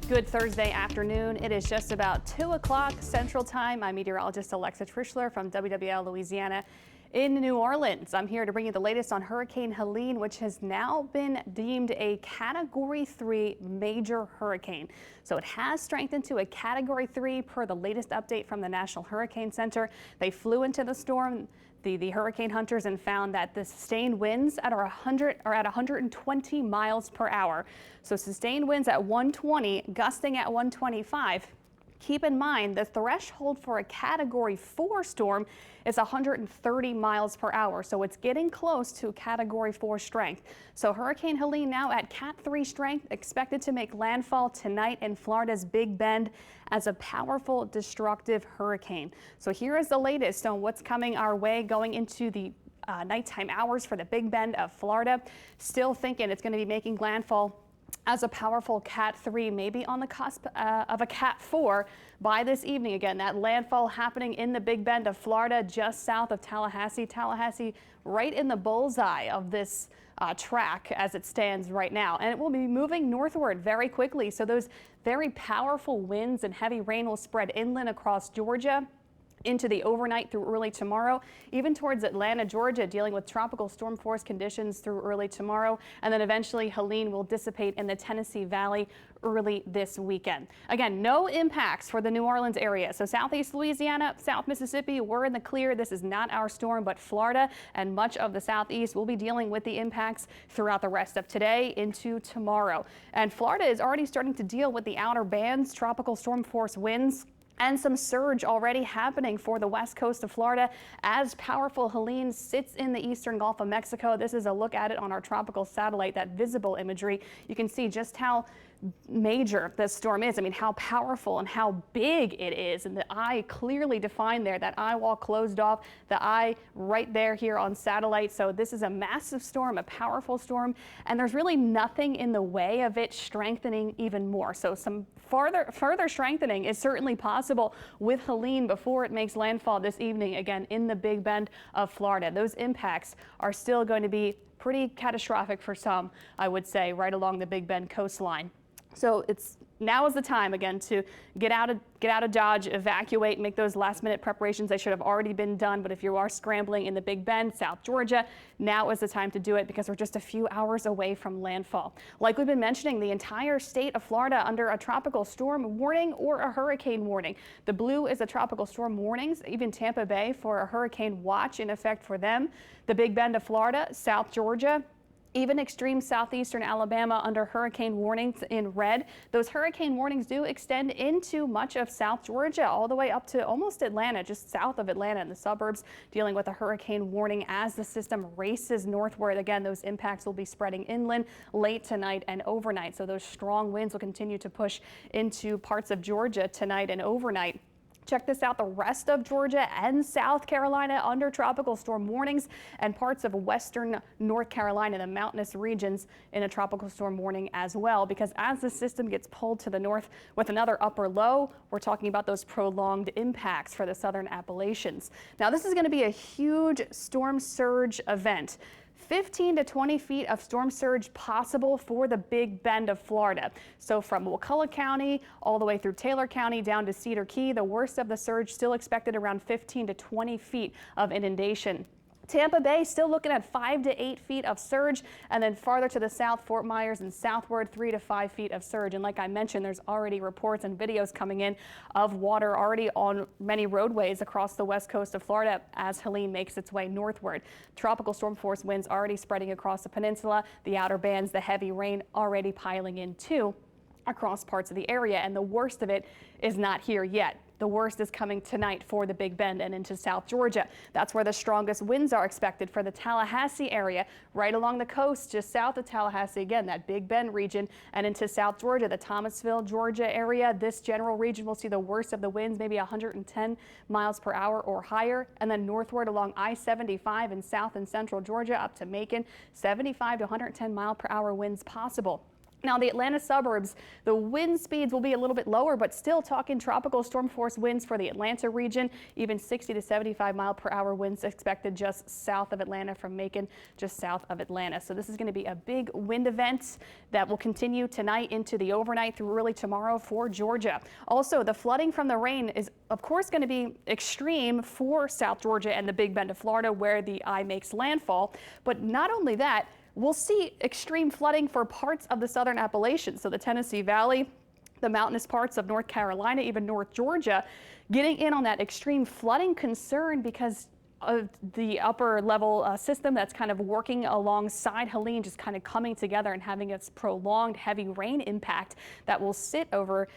Good Thursday afternoon. It is just about 2 o'clock Central Time. I'm meteorologist Alexa Trischler from WWL Louisiana in New Orleans. I'm here to bring you the latest on Hurricane Helene, which has now been deemed a Category 3 major hurricane. So it has strengthened to a Category 3 per the latest update from the National Hurricane Center. They flew into the storm, the hurricane hunters, and found that the sustained winds at 120 miles per hour. So sustained winds at 120, gusting at 125. Keep in mind the threshold for a Category 4 storm is 130 miles per hour, so it's getting close to Category 4 strength. So Hurricane Helene now at Cat 3 strength, expected to make landfall tonight in Florida's Big Bend as a powerful, destructive hurricane. So here is the latest on what's coming our way going into the nighttime hours for the Big Bend of Florida. Still thinking it's going to be making landfall as a powerful Cat 3, maybe on the cusp of a Cat 4 by this evening. Again, that landfall happening in the Big Bend of Florida, just south of Tallahassee. Tallahassee right in the bullseye of this track as it stands right now. And it will be moving northward very quickly. So those very powerful winds and heavy rain will spread inland across Georgia into the overnight through early tomorrow, even towards Atlanta, Georgia, dealing with tropical storm force conditions through early tomorrow. And then eventually Helene will dissipate in the Tennessee Valley early this weekend. Again, no impacts for the New Orleans area. So southeast Louisiana, South Mississippi, we're in the clear. This is not our storm, but Florida and much of the southeast will be dealing with the impacts throughout the rest of today into tomorrow. And Florida is already starting to deal with the outer bands, tropical storm force winds, and some surge already happening for the west coast of Florida as powerful Helene sits in the eastern Gulf of Mexico. This is a look at it on our tropical satellite, that visible imagery. You can see just how major this storm is. I mean, how powerful and how big it is. And the eye clearly defined there, that eye wall closed off, the eye right there here on satellite. So this is a massive storm, a powerful storm, and there's really nothing in the way of it strengthening even more. So some further strengthening is certainly possible with Helene before it makes landfall this evening, again, in the Big Bend of Florida. Those impacts are still going to be pretty catastrophic for some, I would say, right along the Big Bend coastline. So now is the time again to get out of Dodge, evacuate, make those last-minute preparations. They should have already been done, but if you are scrambling in the Big Bend, South Georgia, now is the time to do it because we're just a few hours away from landfall. Like we've been mentioning, the entire state of Florida under a tropical storm warning or a hurricane warning. The blue is a tropical storm warnings, even Tampa Bay for a hurricane watch in effect for them. The Big Bend of Florida, South Georgia, even extreme southeastern Alabama under hurricane warnings in red. Those hurricane warnings do extend into much of South Georgia, all the way up to almost Atlanta, just south of Atlanta in the suburbs, dealing with a hurricane warning as the system races northward. Again, those impacts will be spreading inland late tonight and overnight. So those strong winds will continue to push into parts of Georgia tonight and overnight. Check this out, the rest of Georgia and South Carolina under tropical storm warnings, and parts of western North Carolina, the mountainous regions, in a tropical storm warning as well, because as the system gets pulled to the north with another upper low, we're talking about those prolonged impacts for the southern Appalachians. Now, this is going to be a huge storm surge event. 15 to 20 feet of storm surge possible for the Big Bend of Florida. So from Wakulla County all the way through Taylor County down to Cedar Key, the worst of the surge still expected around 15 to 20 feet of inundation. Tampa Bay still looking at 5 to 8 feet of surge, and then farther to the south, Fort Myers and southward, 3 to 5 feet of surge. And like I mentioned, there's already reports and videos coming in of water already on many roadways across the west coast of Florida as Helene makes its way northward. Tropical storm force winds already spreading across the peninsula, the outer bands, the heavy rain already piling in too across parts of the area, and the worst of it is not here yet. The worst is coming tonight for the Big Bend and into South Georgia. That's where the strongest winds are expected for the Tallahassee area, right along the coast, just south of Tallahassee. Again, that Big Bend region and into South Georgia, the Thomasville, Georgia area. This general region will see the worst of the winds, maybe 110 miles per hour or higher. And then northward along I-75 in South and Central Georgia up to Macon, 75 to 110 mile per hour winds possible. Now, the Atlanta suburbs, the wind speeds will be a little bit lower, but still talking tropical storm force winds for the Atlanta region, even 60 to 75 mile per hour winds expected just south of Atlanta from Macon, just south of Atlanta. So this is going to be a big wind event that will continue tonight into the overnight through early tomorrow for Georgia. Also, the flooding from the rain is, of course, going to be extreme for South Georgia and the Big Bend of Florida, where the eye makes landfall. But not only that, we'll see extreme flooding for parts of the southern Appalachians. So the Tennessee Valley, the mountainous parts of North Carolina, even North Georgia, getting in on that extreme flooding concern because of the upper level system that's kind of working alongside Helene, just kind of coming together and having its prolonged heavy rain impact that will sit over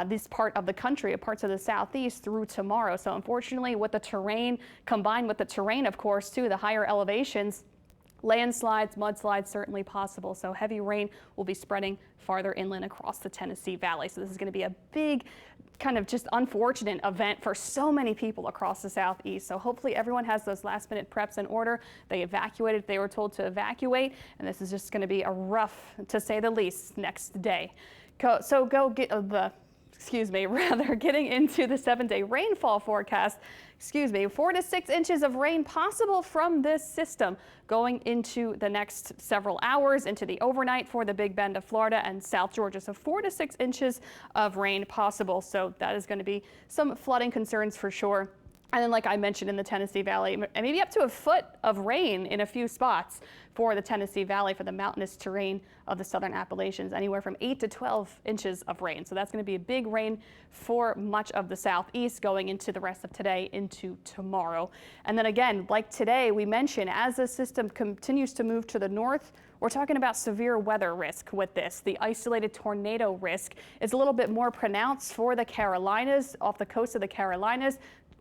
this part of the country, parts of the southeast through tomorrow. So unfortunately, with the terrain, combined with the terrain, of course, too, the higher elevations, landslides, mudslides certainly possible. So heavy rain will be spreading farther inland across the Tennessee Valley. So this is going to be a big kind of just unfortunate event for so many people across the southeast. So hopefully everyone has those last minute preps in order. They evacuated if they were told to evacuate. And this is just going to be a rough, to say the least, next day. So go get getting into the 7-day rainfall forecast. 4 to 6 inches of rain possible from this system going into the next several hours into the overnight for the Big Bend of Florida and South Georgia. So 4 to 6 inches of rain possible. So that is going to be some flooding concerns for sure. And then, like I mentioned, in the Tennessee Valley, maybe up to a foot of rain in a few spots for the Tennessee Valley, for the mountainous terrain of the southern Appalachians, anywhere from 8 to 12 inches of rain. So that's going to be a big rain for much of the southeast going into the rest of today into tomorrow. And then again, like today, we mentioned as the system continues to move to the north, we're talking about severe weather risk with this. The isolated tornado risk is a little bit more pronounced for the Carolinas, off the coast of the Carolinas,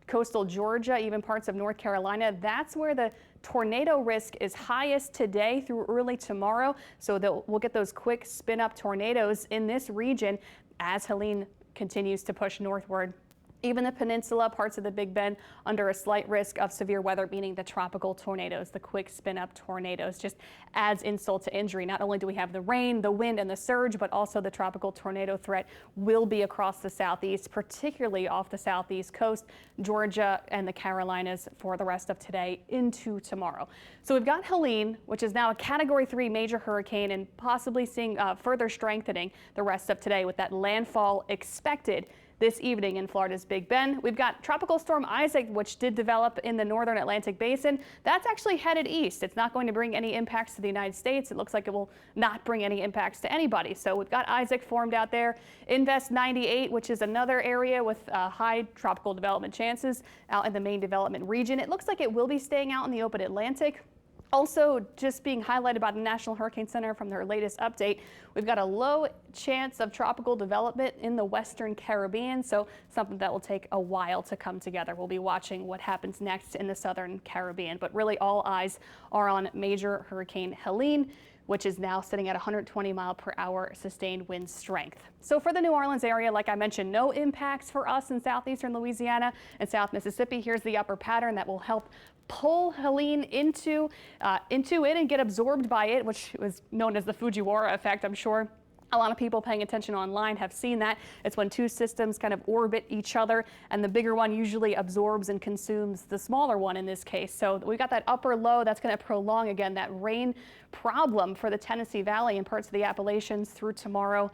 coastal Georgia, even parts of North Carolina. That's where the tornado risk is highest today through early tomorrow. So we'll get those quick spin up tornadoes in this region as Helene continues to push northward. Even the peninsula, parts of the Big Bend, under a slight risk of severe weather, meaning the tropical tornadoes, the quick spin-up tornadoes, just adds insult to injury. Not only do we have the rain, the wind, and the surge, but also the tropical tornado threat will be across the southeast, particularly off the southeast coast, Georgia and the Carolinas for the rest of today into tomorrow. So we've got Helene, which is now a Category 3 major hurricane, and possibly seeing further strengthening the rest of today with that landfall expected this evening in Florida's Big Bend. We've got Tropical Storm Isaac, which did develop in the northern Atlantic basin. That's actually headed east. It's not going to bring any impacts to the United States. It looks like it will not bring any impacts to anybody. So we've got Isaac formed out there. Invest 98, which is another area with high tropical development chances out in the main development region. It looks like it will be staying out in the open Atlantic. Also, just being highlighted by the National Hurricane Center from their latest update, we've got a low chance of tropical development in the Western Caribbean, so something that will take a while to come together. We'll be watching what happens next in the Southern Caribbean, but really all eyes are on major Hurricane Helene, which is now sitting at 120 mile per hour sustained wind strength. So for the New Orleans area, like I mentioned, no impacts for us in southeastern Louisiana and South Mississippi. Here's the upper pattern that will help pull Helene into it and get absorbed by it, which was known as the Fujiwara effect. I'm sure a lot of people paying attention online have seen that. It's when two systems kind of orbit each other, and the bigger one usually absorbs and consumes the smaller one in this case. So we've got that upper low that's going to prolong again that rain problem for the Tennessee Valley and parts of the Appalachians through tomorrow.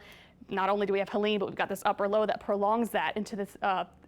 Not only do we have Helene, but we've got this upper low that prolongs that into this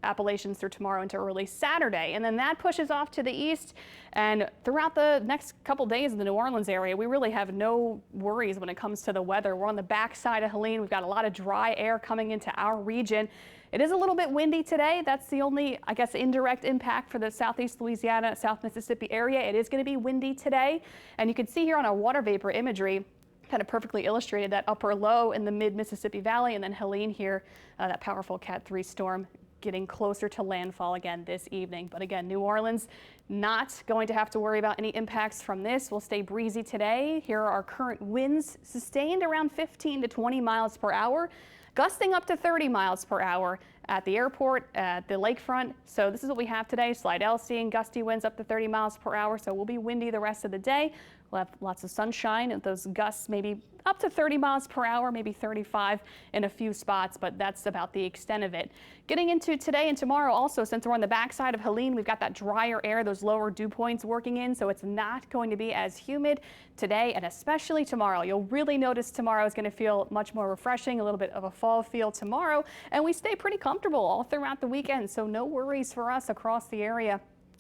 Appalachians through tomorrow into early Saturday. And then that pushes off to the east. And throughout the next couple days in the New Orleans area, we really have no worries when it comes to the weather. We're on the backside of Helene. We've got a lot of dry air coming into our region. It is a little bit windy today. That's the only, I guess, indirect impact for the southeast Louisiana, South Mississippi area. It is going to be windy today. And you can see here on our water vapor imagery, kind of perfectly illustrated that upper low in the mid-Mississippi Valley, and then Helene here, that powerful Cat 3 storm getting closer to landfall again this evening. But again, New Orleans not going to have to worry about any impacts from this. We'll stay breezy today. Here are our current winds sustained around 15 to 20 miles per hour, gusting up to 30 miles per hour at the airport, at the lakefront. So this is what we have today. Slidell seeing gusty winds up to 30 miles per hour. So we'll be windy the rest of the day. We'll have lots of sunshine and those gusts maybe up to 30 miles per hour, maybe 35 in a few spots, but that's about the extent of it. Getting into today and tomorrow also, since we're on the backside of Helene, we've got that drier air, those lower dew points working in, so it's not going to be as humid today and especially tomorrow. You'll really notice tomorrow is going to feel much more refreshing, a little bit of a fall feel tomorrow, and we stay pretty comfortable all throughout the weekend, so no worries for us across the area.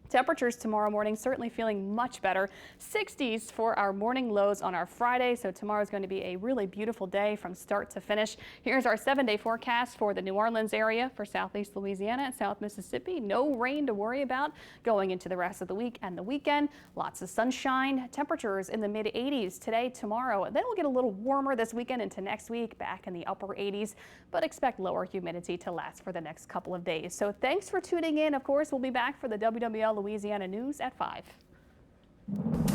Temperatures tomorrow morning certainly feeling much better. 60s for our morning lows on our Friday, so tomorrow is going to be a really beautiful day from start to finish. Here's our 7-day forecast for the New Orleans area, for southeast Louisiana and South Mississippi. No rain to worry about going into the rest of the week and the weekend. Lots of sunshine. Temperatures in the mid 80s today, tomorrow. Then we'll get a little warmer this weekend into next week, back in the upper 80s, but expect lower humidity to last for the next couple of days. So thanks for tuning in. Of course, we'll be back for the WWL Louisiana News at 5.